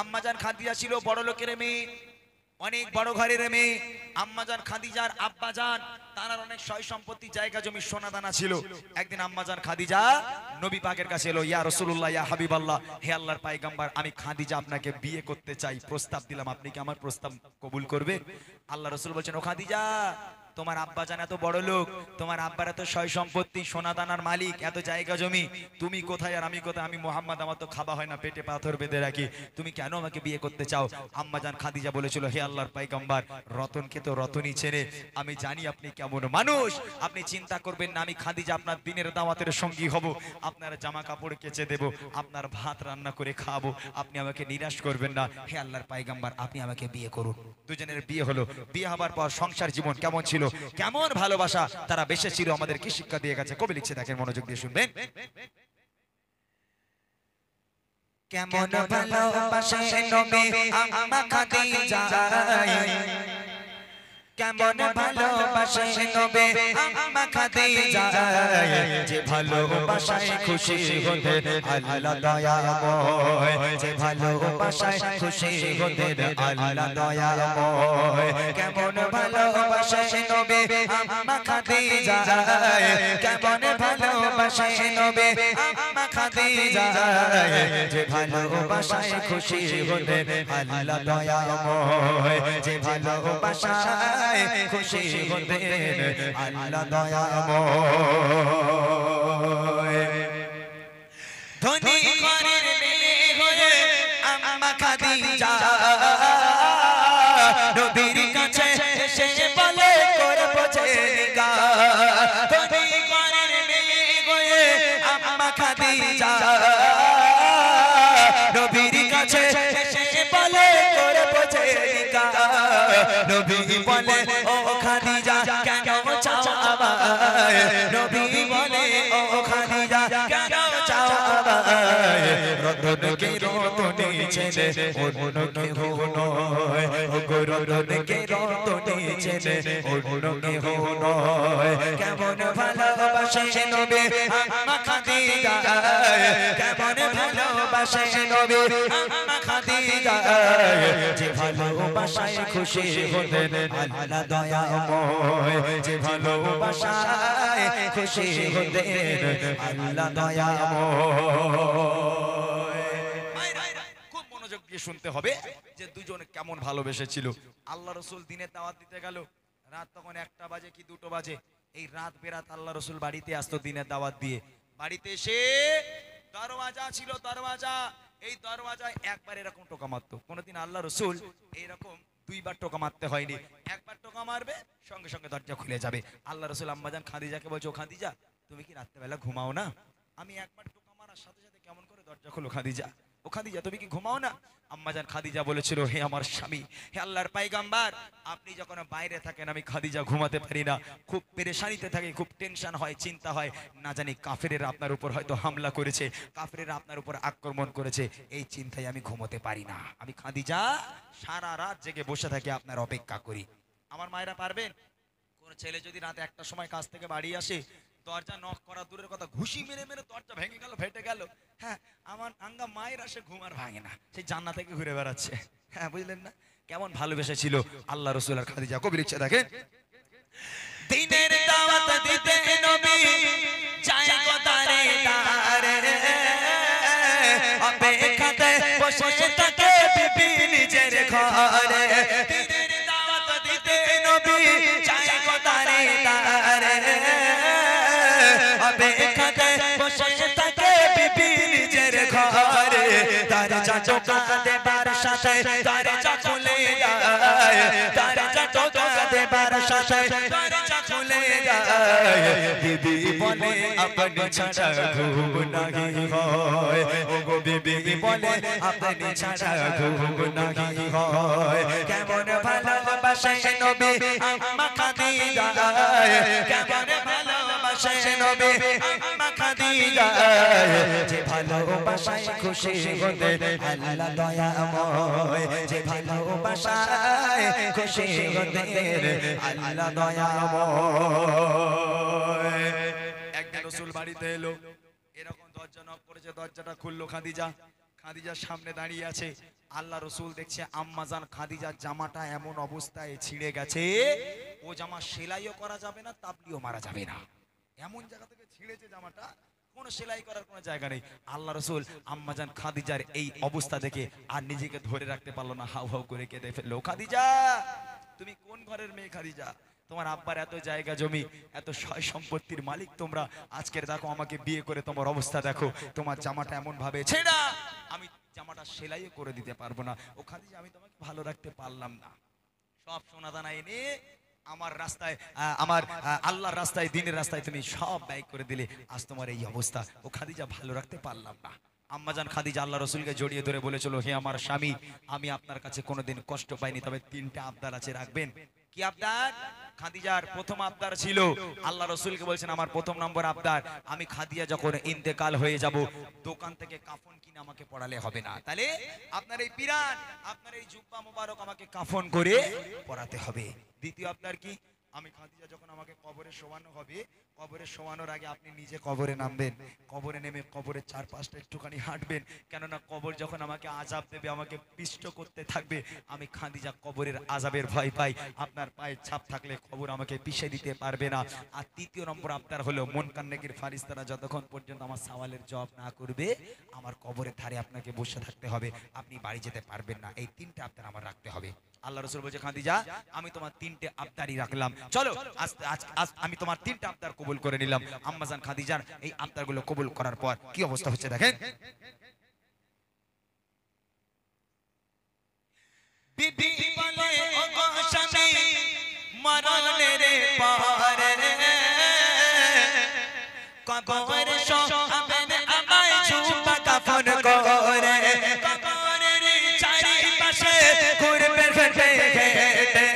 আম্মাজান খাদিজা ছিল বড় লোকের মেয়ে, অনেক বড় ঘরের মেয়ে। আম্মাজান খাদিজার আব্বাজান তার অনেক সয় সম্পত্তি, জায়গা জমি, সোনা দানা ছিল। একদিন আম্মাজান খাদিজা নবী পাকের কাছে এলো, ইয়া রাসূলুল্লাহ, ইয়া হাবিবাল্লাহ, হে আল্লাহর পয়গম্বর, আমি খাদিজা আপনাকে বিয়ে করতে চাই, প্রস্তাব দিলাম, আপনি কি আমার প্রস্তাব কবুল করবে? আল্লাহ রাসূল বলছেন, ও খাদিজা, তোমার আব্বাজান এত বড় লোক, তোমার আব্বার এত সয় সম্পত্তি, সোনা দানার মালিক, এত জায়গা জমি, তুমি কোথায় আর আমি কোথায়? আমি মুহাম্মদ, আমার তো খাওয়া হয় না, পেটে পাথর বেঁধে রাখি, তুমি কেন আমাকে বিয়ে করতে চাও? আম্মাজান খাদিজা বলেছিল, হে আল্লাহর পয়গম্বর, রতনকে তো রতনই চেনে, আমি জানি আপনি কেমন মানুষ, আপনি চিন্তা করবেন না, আমি খাদিজা আপনার দিনের দাওয়াতের সঙ্গী হব, আপনার জামা কাপড় কেচে দেব, আপনার ভাত রান্না করে খাওয়াবো, আপনি আমাকে নিরাশ করবেন না, হে আল্লাহর পয়গম্বর, আপনি আমাকে বিয়ে করুন। দুজনের বিয়ে হলো। বিয়ে হবার পর সংসার জীবন কেমন ছিল, কেমন ভালোবাসা তারা বেঁচে ছিল, আমাদের কি শিক্ষা দিয়ে গেছে কবি লিখছে, দেখেন, মনোযোগ দিয়ে শুনবেন। কেমন ভালোবাসে নবী আম্মা খাদিজা, কেমন ভালোবাসে নবী আম্মা খাদিজা, যে ভালোবাসায় খুশি হতে আল্লাহ দয়াময়, যে ভালোবাসায় খুশি হতে আল্লাহ দয়াময়। কেমন ভালোবাসে নবী আম্মা খাদিজা, কেমন ভালোবাসে নবী আম্মা খাদিজা, যে ভালোবাসায় খুশি হতে আল্লাহ দয়াময়, যে ভালোবাসায় খুশি হতে আল্লাহ দয়াময়। ধনী ঘরের মেয়ে হয়ে আম্মা খাদিজা নবীর কাছে এসে বলে করব জিগা, ধনী ঘরের মেয়ে হয়ে আম্মা খাদিজা নবীর কাছে এসে বলে করব জিগা, নবী বলে, ও খাদিজা কেন চাও আমায়, নবী বলে, ও খাদিজা কেন চাও আমায়, রতনকে রতনে চেনে অন্য কেহ নয়, ও গো রতনকে রতনে চেনে অন্য কেহ নয়। কেমন ভালোবাসে নবী আম্মা খাদিজা, কেমন ভালোবাসে নবী আম্মা খাদিজা, যে ভালোবাসায় খুশি হতেন আল্লাহ দয়াময়, যে ভালোবাসায় খুশি হতেন আল্লাহ দয়াময়। খুব মনোযোগ দিয়ে শুনতে হবে যে দুজন কেমন ভালোবেসেছিল। আল্লাহ রাসূল দিনে দাওয়াত দিতে গেল, রাত তখন 1টা বাজে কি 2টো বাজে, এই রাত বেরাত আল্লাহ রাসূল বাড়িতে আসতো দিনের দাওয়াত দিয়ে। বাড়িতে এসে দরওয়াজা ছিল, দরওয়াজা, এই দরওয়াজায় একবার এরকম টোকা মারতো। কোনদিন আল্লাহ রাসূল এইরকম 2বার টোকা মারতে হয়নি, একবার টোকা মারবে সঙ্গে সঙ্গে দরজা খুলে যাবে। আল্লাহ রাসূল আম্মাজান খাদিজাকে বলছে, ও খাদিজা, তুমি কি রাত্রেবেলা ঘুমাও না? আমি একবার টোকা মারার সাথে সাথে কেমন করে দরজা খোলো খাদিজা, ও খাদিজা তুমি কি ঘুমাও না? আম্মাজান খাদিজা বলেছিল, হে আমার স্বামী, হে আল্লাহর পয়গম্বর, আপনি যখন বাইরে থাকেন আমি খাদিজা ঘুমাতে পারি না, খুব পেরেশানিতে থাকি, খুব টেনশন হয়, চিন্তা হয়, না জানি কাফেরেরা আপনার উপর হয়তো হামলা করেছে, কাফেরেরা আপনার উপর আক্রমণ করেছে, এই চিন্তায় আমি ঘুমোতে পারি না, আমি খাদিজা সারা রাত জেগে বসে থাকি, আপনার অপেক্ষা করি। আমার মায়েরা পারবেন, কোন ছেলে যদি রাত 1টার সময় কাজ থেকে বাড়ি আসে, দরজা নক করা দূরের কথা, ঘুষি মেরে মেরে দরজা ভেঙে গেল, ফেটে গেল, হ্যাঁ, আমার আঙ্গা মায়ের আসে ঘুম আর ভাঙে না, সেই জান্নাত থেকে ঘুরে বেড়াচ্ছে। হ্যাঁ, বুঝলেন না কেমন ভালোবেসেছিল আল্লাহ রাসূল আর খাদিজা। কবি লিখছে, দেখেন, দিনের দাওয়াত দিতে নবী যায় গো দারে দারে, অপেক্ষাতে বসে থাকে বিবি নিজের ঘরে, দিনের দাওয়াত দিতে নবী যায় গো দারে দারে, অপেক্ষাতে বসে থাকে বিবি নিজের ঘরে, দরজা টোকা দেবার সাথে দরজা খুলে যায়, দরজা টোকা দেবার সাথে দরজা খুলে যায়, বিবি বলে আপনি ছাড়া ঘুম নাহি হয়, ও গো বিবি বলে আপনি ছাড়া ঘুম নাহি হয়। কেমন ভালোবাসে নবী আম্মা খাদিজা, কেমন ভালোবাসে নবী আম্মা খাদিজা, যে ভালোবাসায় খুশি হতে আল্লাহ দয়াময়, যে ভালোবাসায় খুশি হতে আল্লাহ দয়াময়। একদিন রাসূল বাড়িতে এলো, এরকম দরজা নক করেছে, দরজাটা খুললো খাদিজা, খাদিজার সামনে দাঁড়িয়ে আছে, আল্লাহ রসুল দেখছে আম্মাজান খাদিজার জামাটা এমন অবস্থায় ছিঁড়ে গেছে, ও জামা সেলাইও করা যাবে না, তাবলিও মারা যাবে না, এমন জায়গা থেকে ছিঁড়েছে জামাটা, কোনো সেলাই করার কোনো জায়গা নেই। আল্লাহ রসুল আম্মাজান খাদিজার এই অবস্থা দেখে আর নিজেকে ধরে রাখতে পারলো না, হাউ হাউ করে কেঁদে ফেললো। খাদিজা, তুমি কোন ঘরের মেয়ে খাদিজা? তোমার আব্বার এত জায়গা জমি, এত সয় সম্পত্তির মালিক তোমরা, আজকের দেখো আমাকে বিয়ে করে তোমার অবস্থা দেখো, তোমার জামাটা এমন ভাবে ছেড়া, আমি জামাটা সেলাই করে দিতে পারবো না। ও খাদিজা, আমি তোমাকে ভালো রাখতে পারলাম না, সব সোনাদানা এনে আমার রাস্তায়, আমার আল্লাহর রাস্তায়, দিনের রাস্তায় তুমি সব ব্যয় করে দিলে, আজ তোমার এই অবস্থা। ও খাদিজা, ভালো রাখতে পারলাম না। আম্মাজান খাদিজা আল্লাহ রসুলকে জড়িয়ে ধরে বলেছিল, হে আমার স্বামী, আমি আপনার কাছে কোনোদিন কষ্ট পাইনি, তবে তিনটা আবদার আছে, রাখবেন? কি আবদার? খাদিজার প্রথম আবদার ছিল, আল্লাহ রসুলকে বলছেন আমার প্রথম নম্বর আবদার, আমি খাদিজা যখন ইন্তেকাল হয়ে যাব, দোকান থেকে কাফন কিনে আমাকে পড়ালে হবে না, তাহলে আপনার এই পিরান, আপনার এই জুব্বা মোবারক আমাকে কাফন করে পড়াতে হবে। দ্বিতীয় আবদার কি? আমি খাদিজা যখন আমাকে কবরে শোয়ানো হবে, কবরে শোয়ানোর আগে আপনি নিজে কবরে নামবেন, কবরে নেমে কবরের চারপাশটা একটুখানি হাঁটবেন, কেননা কবর যখন আমাকে আযাব দেবে, আমাকে পিষ্ট করতে থাকবে, আমি খাদিজা কবরের আযাবের ভয় পাই, আপনার পায়ের ছাপ থাকলে কবর আমাকে পিষে দিতে পারবে না। আর তৃতীয় নম্বর আবদার হলো, মুনকার নেকির ফারিস্তারা যতক্ষণ পর্যন্ত আমার সওয়ালের জবাব না করবে, আমার কবরের ধারে আপনাকে বসে থাকতে হবে, আপনি বাড়ি যেতে পারবেন না। এই তিনটা আবদার আমার রাখতে হবে। আল্লাহ রাসূল বলছে, খাদিজা, আমি তোমার তিনটে আবদারই রাখলাম, চলো আজ আমি তোমার তিনটে আবদার কবুল করে নিলাম। আম্মাজান খাদিজার এই আবদারগুলো কবুল করার পর কি অবস্থা হচ্ছে দেখেন। বিবি বলে, ওগো স্বামী, মরণের পরে কবরে শোয়াবেন আমায় জুব্বা কাফন করে, কবরের চারিপাশে ঘুরবে হেঁটে হেঁটে,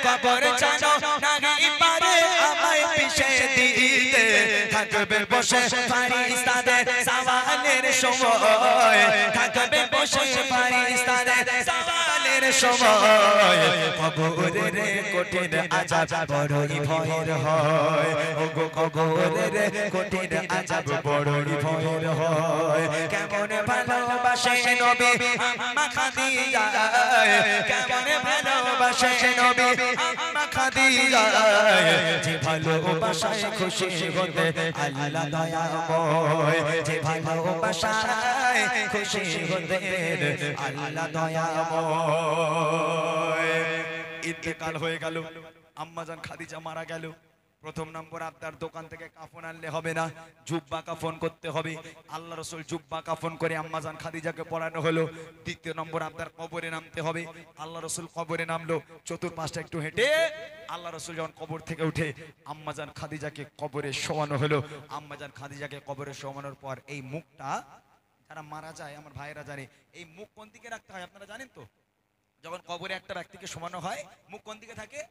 কবর জানো নাহি পারে আমায় পিষে দিতে, থাকবে বসে ফারিস্তাদের সওয়ালের সময়, থাকবে বসে ফারিস্তাদের সওয়ালের সময়, কবরের কঠিন আযাব বড়ই ভয়ের হয়, ওগো কবরের কঠিন আযাব বড়ই ভয়ের হয়। কেমন ভালোবাসে নবী আম্মা খাদিজা, কেমন ভালোবাসে নবী আম্মা খাদিজা, যে ভালোবাসায় খুশি হতে আল্লাহ দয়াময়, যে ভালোবাসায় খুশি হতে আল্লাহ দয়াময়। ইন্তেকাল হয়ে গেল, আম্মাজান খাদিজা মারা গেল। প্রথম নম্বর আবদার, দোকান থেকে কাফন আনলে হবে না, জুব্বা কাফন করতে হবে। আল্লাহ রসুল জুব্বা কাফন করে আম্মাজান খাদিজাকে পড়ানো হলো। দ্বিতীয় নম্বর আবদার, কবরে নামতে হবে। আল্লাহ রসুল কবরে নামলো, চতুর্পাশটা একটু হেঁটে আল্লাহ রসুল যখন কবর থেকে উঠে আম্মাজান খাদিজাকে কবরে শোয়ানো হলো। আম্মাজান খাদিজাকে কবরে শোয়ানোর পর এই মুখটা, যারা মারা যায় আমার ভাইয়েরা জানে, এই মুখ কোন দিকে রাখতে হয় আপনারা জানেন তো? যখন কবরে একটা ব্যক্তিকে শোয়ানো হয়, মুখ কোন দিকে থাকে?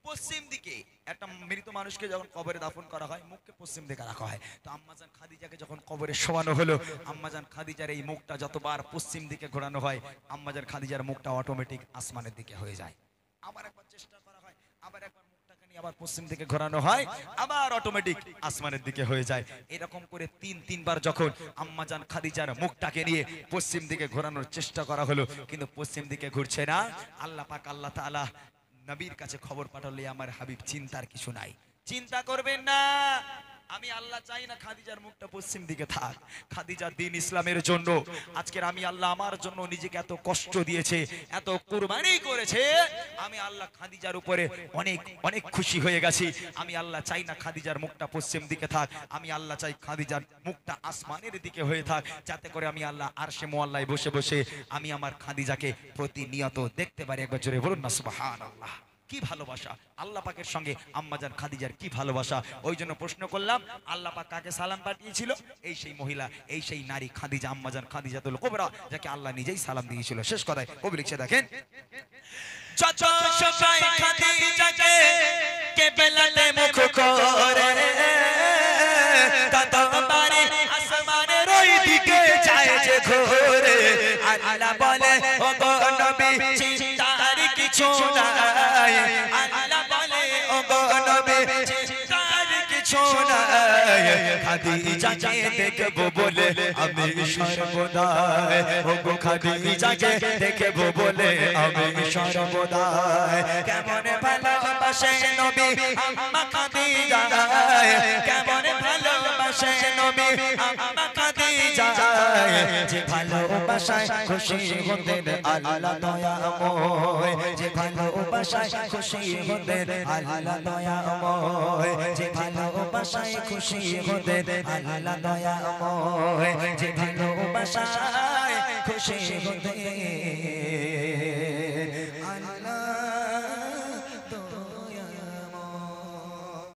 পশ্চিম দিকে। একটা মৃত মানুষকে যখন কবরে দাফন করা হয়, মুখকে পশ্চিম দিকে রাখা হয়। তো আম্মাজান খাদিজাকে যখন কবরে শোয়ানো হলো, আম্মাজান খাদিজার এই মুখটা যতবার পশ্চিম দিকে ঘোরানো হয়, আম্মাজান খাদিজার মুখটা অটোমেটিক আসমানের দিকে হয়ে যায়। আবার একবার চেষ্টা করা হয়, আবার একবার মুখটাকে নিয়ে আবার পশ্চিম দিকে ঘোরানো হয়, আবার অটোমেটিক আসমানের দিকে হয়ে যায়। এরকম করে তিনবার যখন আম্মাজান খাদিজার মুখটাকে নিয়ে পশ্চিম দিকে ঘোরানোর চেষ্টা করা হলো, কিন্তু পশ্চিম দিকে ঘুরছে না। আল্লাহ পাক, আল্লাহ তাআলা নবীর কাছে খবর পাঠালে, আমার হাবিব চিন্তার কিছু নাই, চিন্তা করবেন না, আমি আল্লাহ চাই না খাদিজার মুখটা পশ্চিম দিকে থাক। খাদিজা দ্বীন ইসলামের জন্য আজকের আমি আল্লাহ আমার জন্য নিজেকে এত কষ্ট দিয়েছে, এত কুরবানি করেছে, আমি আল্লাহ খাদিজার উপরে অনেক অনেক খুশি হয়ে গেছি। আমি আল্লাহ চাই না খাদিজার মুখটা পশ্চিম দিকে থাক, আমি আল্লাহ চাই খাদিজার মুখটা আসমানের দিকে হয়ে থাক, যাতে করে আমি আল্লাহ আরশে মুআল্লায় বসে বসে আমি আমার খাদিজাকে প্রতিনিয়ত দেখতে পারি। একবার জোরে বলুন না সুবহানাল্লাহ। কি ভালোবাসা আল্লাহ পাকের সঙ্গে আম্মাজান খাদিজার, কি ভালোবাসা। ওই জন্য প্রশ্ন করলাম, আল্লাহ পাক কাকে সালাম পাঠিয়েছিল? এই সেই মহিলা, এই সেই নারী খাদিজা, আম্মাজান খাদিজাতুল কুবরা, যাকে আল্লাহ নিজেই সালাম দিয়েছিল। শেষ কথায় কবি লিখছে দেখেন, যত সবাই খাদিজাকে কেবলাতে মুখ করে, ততবারে আসমানের ওই দিকে যায় যে ঘোরে। আল্লাহ বলে, ও গো নবী চিন্তার কিছু নাই, আল্লাহ বলে, ও গো নবী চিন্তার কিছু নাই, খাদিজাকে দেখবো বলে আমি সর্বদা ও গো খাদিজাকে দেখবো বলে আমি সর্বদা কেমন ভালোবাসে নবী আম্মা খাদিজা কেমন ভালোবাসে নবী আম্মা খাদিজা যে ভালোবাসায় খুশি হতেন আল্লাহ দয়াময় যে ভালোবাসায় খুশি হতেন আল্লাহ দয়াময় যে ভালোবাসায় খুশি হতেন আল্লাহ দয়াময় যে ভালোবাসায় খুশি হতেন